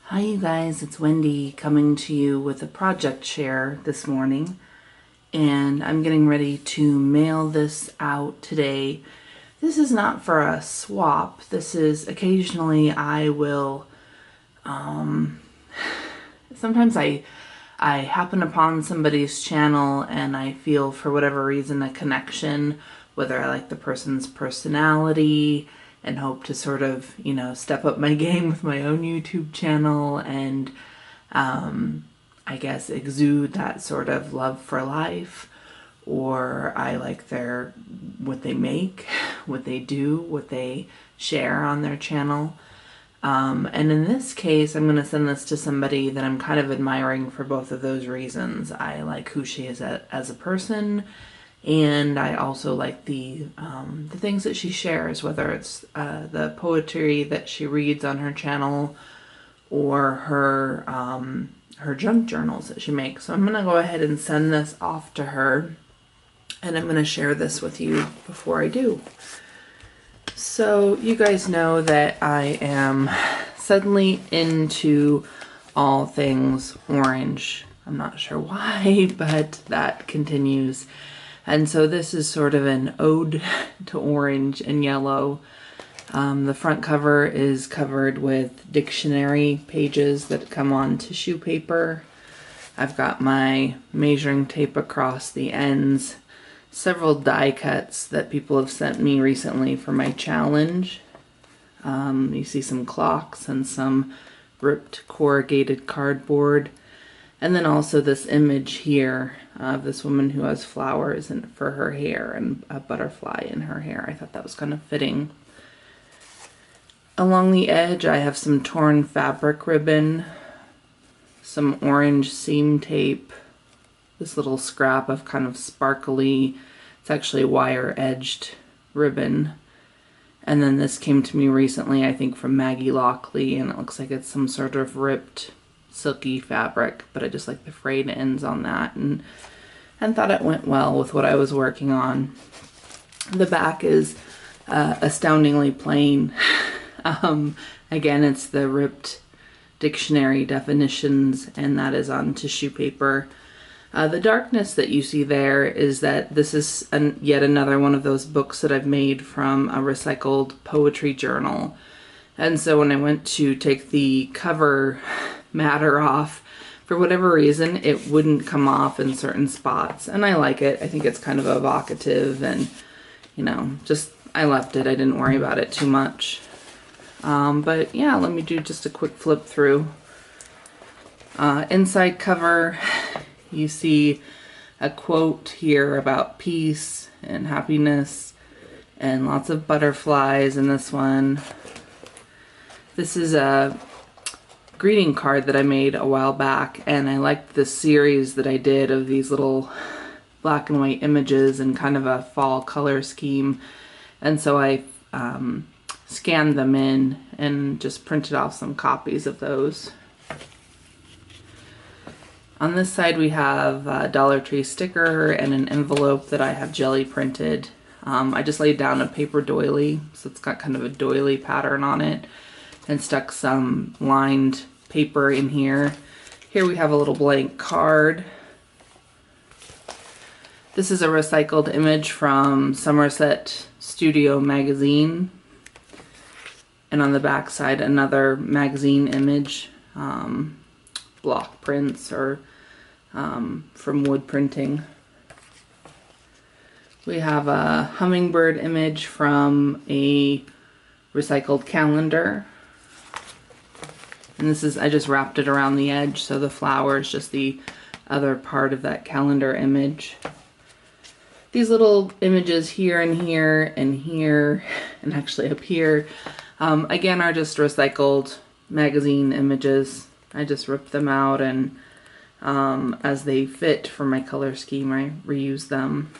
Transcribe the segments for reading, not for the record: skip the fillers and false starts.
Hi you guys, it's Wendy coming to you with a project share this morning, and I'm getting ready to mail this out today. This is not for a swap. This is occasionally I will sometimes I happen upon somebody's channel and I feel for whatever reason a connection, whether I like the person's personality and hope to sort of, step up my game with my own YouTube channel and I guess exude that sort of love for life, or I like what they make, what they do, what they share on their channel. And in this case, I'm going to send this to somebody that I'm kind of admiring for both of those reasons. I like who she is as a person, and I also like the things that she shares, whether it's the poetry that she reads on her channel or her junk journals that she makes. So I'm going to go ahead and send this off to her, and I'm going to share this with you before I do. So you guys know that I am suddenly into all things orange. I'm not sure why, but that continues. And so this is sort of an ode to orange and yellow. The front cover is covered with dictionary pages that come on tissue paper. I've got my measuring tape across the ends. Several die cuts that people have sent me recently for my challenge. You see some clocks and some ripped corrugated cardboard. And then also this image here of this woman who has flowers for her hair and a butterfly in her hair. I thought that was kind of fitting. Along the edge I have some torn fabric ribbon, some orange seam tape, this little scrap of kind of sparkly, it's actually wire-edged ribbon. And then this came to me recently, I think from Maggie Lockley, and it looks like it's some sort of ripped silky fabric, but I just like the frayed ends on that and thought it went well with what I was working on. The back is astoundingly plain. Again, it's the ripped dictionary definitions, and that is on tissue paper. The darkness that you see there is that this is yet another one of those books that I've made from a recycled poetry journal. And so when I went to take the cover matter off, for whatever reason, it wouldn't come off in certain spots. And I like it. I think it's kind of evocative and, just I left it. I didn't worry about it too much. But yeah, let me do just a quick flip through. Inside cover, you see a quote here about peace and happiness and lots of butterflies in this one. This is a greeting card that I made a while back, and I liked the series that I did of these little black and white images and kind of a fall color scheme. And so I scanned them in and just printed off some copies of those. On this side we have a Dollar Tree sticker and an envelope that I have jelly printed. I just laid down a paper doily, so it's got kind of a doily pattern on it, and stuck some lined paper in here. Here we have a little blank card. This is a recycled image from Somerset Studio magazine. And on the back side, another magazine image, block prints or from wood printing. We have a hummingbird image from a recycled calendar. And this is, I just wrapped it around the edge, so the flower is just the other part of that calendar image. These little images here and here and here, and actually up here, again, are just recycled magazine images. I just ripped them out, and as they fit for my color scheme, I reuse them.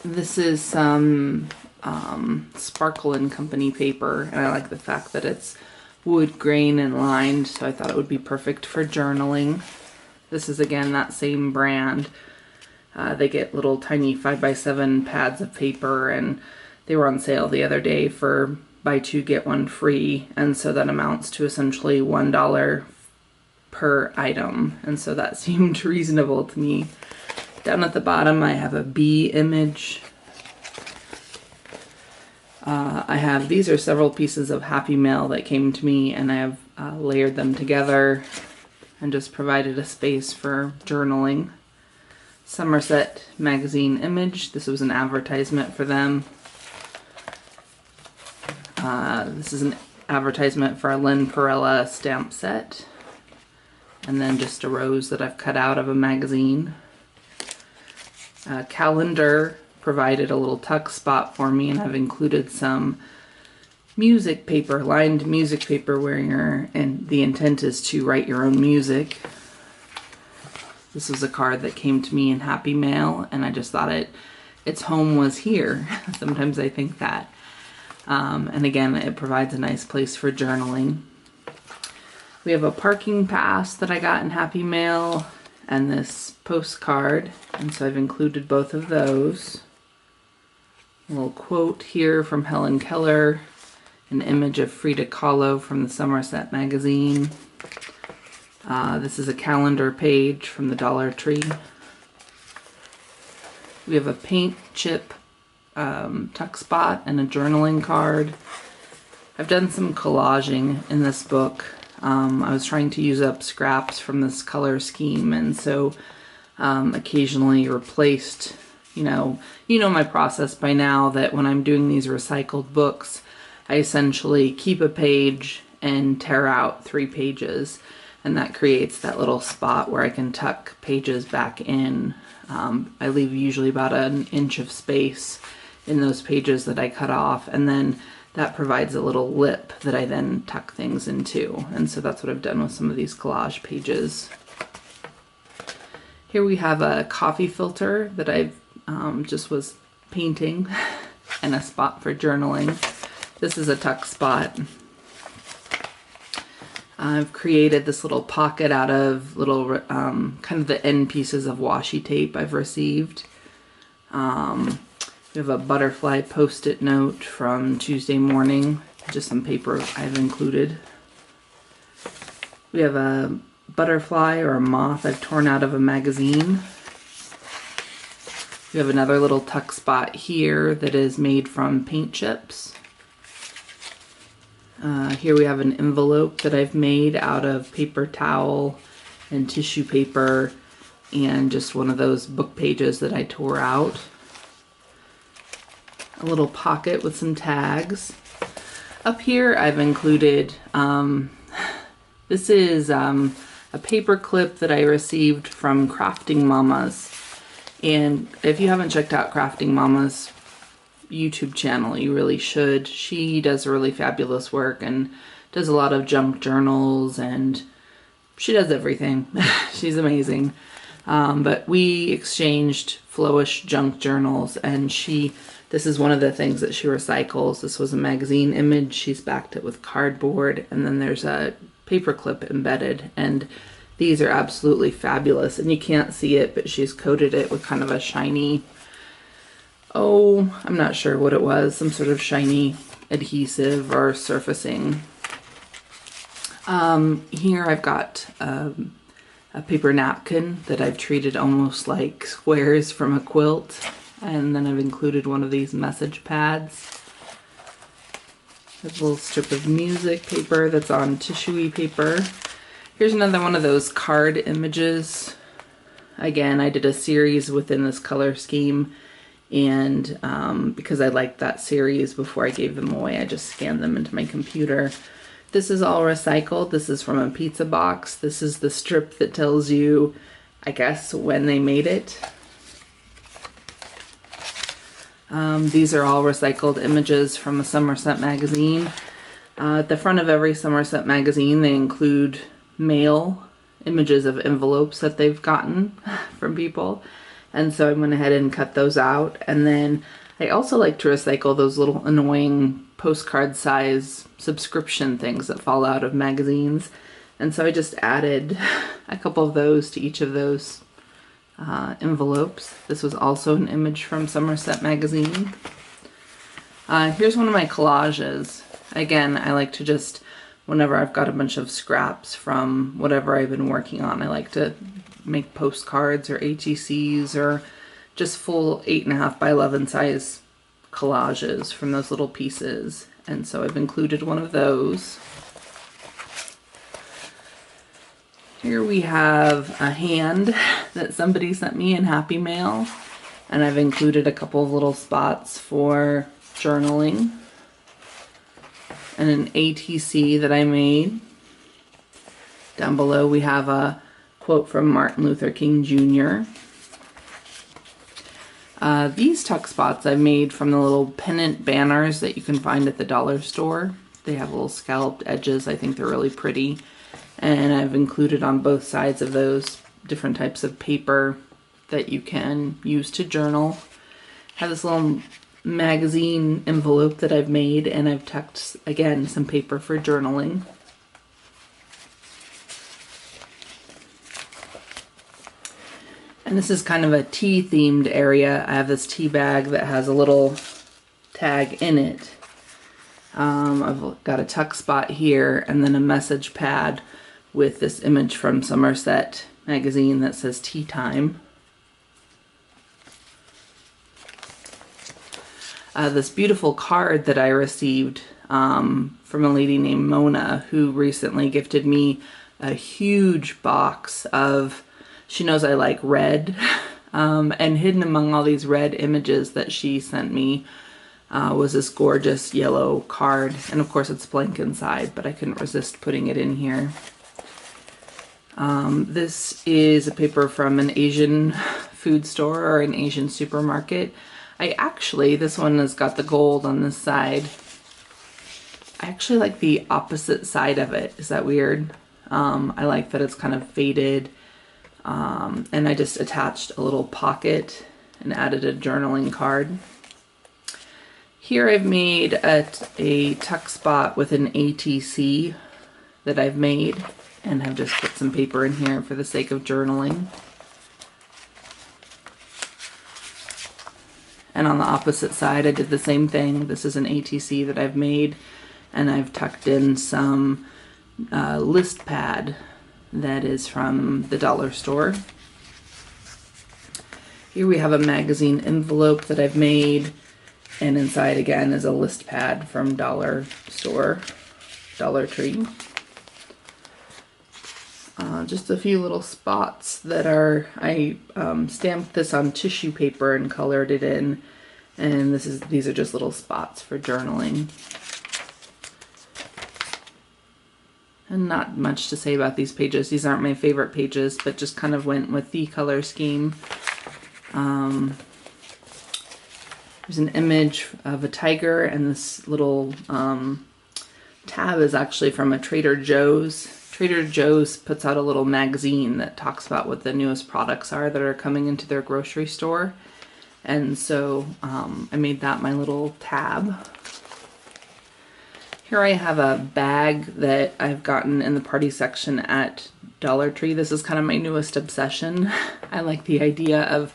This is some Sparkle & Company paper, and I like the fact that it's wood grain and lined, so I thought it would be perfect for journaling. This is again that same brand. They get little tiny 5x7 pads of paper, and they were on sale the other day for buy two, get one free. And so that amounts to essentially $1 per item. And so that seemed reasonable to me. Down at the bottom, I have a bee image. These are several pieces of Happy Mail that came to me, and I have layered them together and just provided a space for journaling. Somerset Magazine image. This was an advertisement for them. This is an advertisement for a Lynn Perella stamp set. And then just a rose that I've cut out of a magazine. Calendar provided a little tuck spot for me, and I've included some music paper, lined music paper where and the intent is to write your own music. This was a card that came to me in Happy Mail, and I just thought its home was here. Sometimes I think that. And again, it provides a nice place for journaling. We have a parking pass that I got in Happy Mail and this postcard, and so I've included both of those. A little quote here from Helen Keller, an image of Frida Kahlo from the Somerset Magazine. This is a calendar page from the Dollar Tree. We have a paint chip tuck spot and a journaling card. I've done some collaging in this book. I was trying to use up scraps from this color scheme, and so occasionally replaced, you know my process by now, that when I'm doing these recycled books, I essentially keep a page and tear out 3 pages, and that creates that little spot where I can tuck pages back in. I leave usually about an inch of space in those pages that I cut off, and then that provides a little lip that I then tuck things into. And so that's what I've done with some of these collage pages. Here we have a coffee filter that I've just was painting, and a spot for journaling. This is a tuck spot. I've created this little pocket out of little kind of the end pieces of washi tape I've received. We have a butterfly post-it note from Tuesday morning, just some paper I've included. We have a butterfly or a moth I've torn out of a magazine. We have another little tuck spot here that is made from paint chips. Here we have an envelope that I've made out of paper towel and tissue paper and just one of those book pages that I tore out. A little pocket with some tags. Up here I've included, this is a paper clip that I received from Crafting Mamas. And if you haven't checked out Crafting Mama's YouTube channel, you really should. She does really fabulous work and does a lot of junk journals, and she does everything. She's amazing. But we exchanged Flowish junk journals, and this is one of the things that she recycles. This was a magazine image. She's backed it with cardboard, and then there's a paper clip embedded, and these are absolutely fabulous. And you can't see it, but she's coated it with kind of a shiny, I'm not sure what it was, some sort of shiny adhesive or surfacing. Here I've got a paper napkin that I've treated almost like squares from a quilt, and then I've included one of these message pads. There's a little strip of music paper that's on tissue paper. Here's another one of those card images. Again, I did a series within this color scheme, and because I liked that series before I gave them away, I just scanned them into my computer. This is all recycled. This is from a pizza box. This is the strip that tells you, I guess, when they made it. These are all recycled images from a Somerset magazine. At the front of every Somerset magazine, they include mail, images of envelopes that they've gotten from people. And so I went ahead and cut those out. And then I also like to recycle those little annoying postcard size subscription things that fall out of magazines. And so I just added a couple of those to each of those envelopes. This was also an image from Somerset magazine. Here's one of my collages. Again, I like to just, whenever I've got a bunch of scraps from whatever I've been working on, I like to make postcards or ATCs or just full 8.5 by 11 size collages from those little pieces. And so I've included one of those. Here we have a hand that somebody sent me in Happy Mail, and I've included a couple of little spots for journaling, and an ATC that I made. Down below we have a quote from Martin Luther King Jr. These tuck spots I made from the little pennant banners that you can find at the dollar store. They have little scalloped edges. I think they're really pretty. And I've included on both sides of those different types of paper that you can use to journal. I have this little magazine envelope that I've made, and I've tucked, again, some paper for journaling. And this is kind of a tea themed area. I have this tea bag that has a little tag in it. I've got a tuck spot here and then a message pad with this image from Somerset magazine that says tea time. This beautiful card that I received from a lady named Mona, who recently gifted me a huge box of, she knows I like red, and hidden among all these red images that she sent me was this gorgeous yellow card. And of course it's blank inside, but I couldn't resist putting it in here. This is a paper from an Asian food store or an Asian supermarket. This one has got the gold on this side. I actually like the opposite side of it. Is that weird? I like that it's kind of faded. And I just attached a little pocket and added a journaling card. Here I've made a tuck spot with an ATC that I've made, and have just put some paper in here for the sake of journaling. And on the opposite side I did the same thing. This is an ATC that I've made, and I've tucked in some list pad that is from the dollar store. Here we have a magazine envelope that I've made, and inside again is a list pad from dollar store, Dollar Tree. Just a few little spots that are, I stamped this on tissue paper and colored it in, and these are just little spots for journaling. And not much to say about these pages. These aren't my favorite pages, but just kind of went with the color scheme. There's an image of a tiger, and this little tab is actually from a Trader Joe's. Trader Joe's puts out a little magazine that talks about what the newest products are that are coming into their grocery store. And so I made that my little tab. Here I have a bag that I've gotten in the party section at Dollar Tree. This is kind of my newest obsession. I like the idea of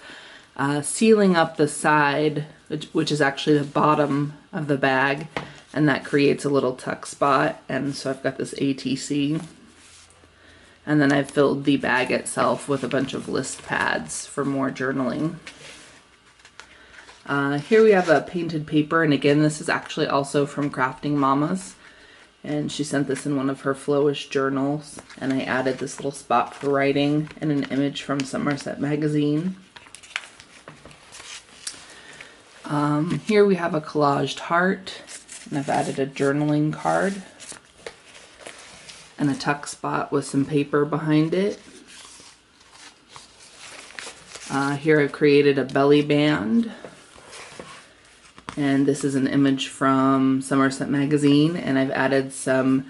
sealing up the side, which is actually the bottom of the bag, and that creates a little tuck spot. And so I've got this ATC. And then I've filled the bag itself with a bunch of list pads for more journaling. Here we have a painted paper, and again, this is actually also from Crafting Mamas. And she sent this in one of her Flowish journals, and I added this little spot for writing and an image from Somerset magazine. Here we have a collaged heart, and I've added a journaling card and a tuck spot with some paper behind it. Here I've created a belly band, and this is an image from Somerset magazine, and I've added some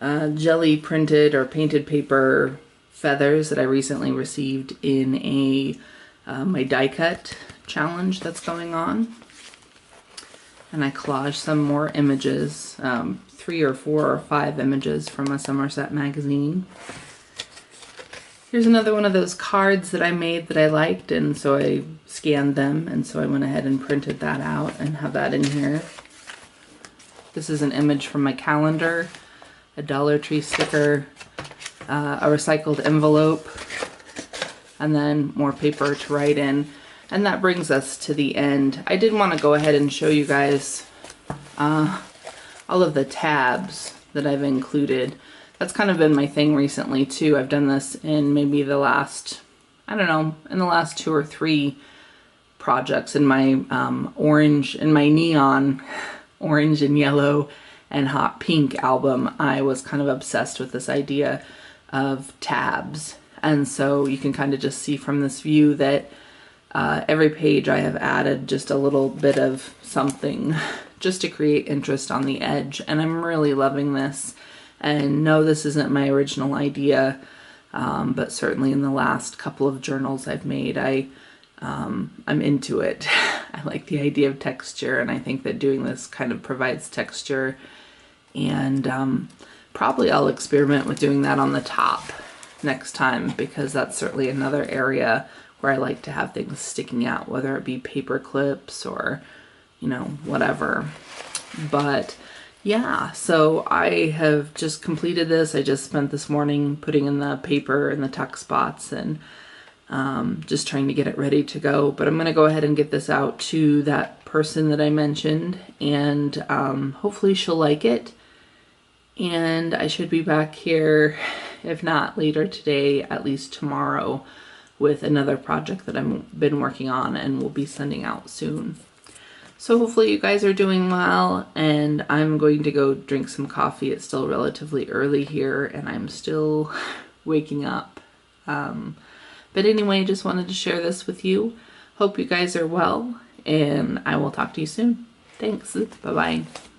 jelly printed or painted paper feathers that I recently received in my die cut challenge that's going on. And I collaged some more images, 3 or 4 or 5 images from a Somerset magazine. Here's another one of those cards that I made that I liked, and so I scanned them, and so I went ahead and printed that out and have that in here. This is an image from my calendar, a Dollar Tree sticker, a recycled envelope, and then more paper to write in. And that brings us to the end. I did want to go ahead and show you guys all of the tabs that I've included. That's kind of been my thing recently too. I've done this in maybe the last, I don't know, in the last 2 or 3 projects. In my orange, in my neon orange and yellow and hot pink album, I was kind of obsessed with this idea of tabs. And so you can kind of just see from this view that every page I have added just a little bit of something just to create interest on the edge. And I'm really loving this. And no, this isn't my original idea, but certainly in the last couple of journals I've made, I'm into it. I like the idea of texture, and I think that doing this kind of provides texture. And probably I'll experiment with doing that on the top next time, because that's certainly another area where I like to have things sticking out, whether it be paper clips or, you know, whatever. But yeah, so I have just completed this. I just spent this morning putting in the paper in the tuck spots and just trying to get it ready to go. But I'm going to go ahead and get this out to that person that I mentioned, and hopefully she'll like it. And I should be back here, if not later today, at least tomorrow, with another project that I've been working on and will be sending out soon. So hopefully you guys are doing well, and I'm going to go drink some coffee. It's still relatively early here and I'm still waking up. But anyway, just wanted to share this with you. Hope you guys are well, and I will talk to you soon. Thanks. Bye-bye.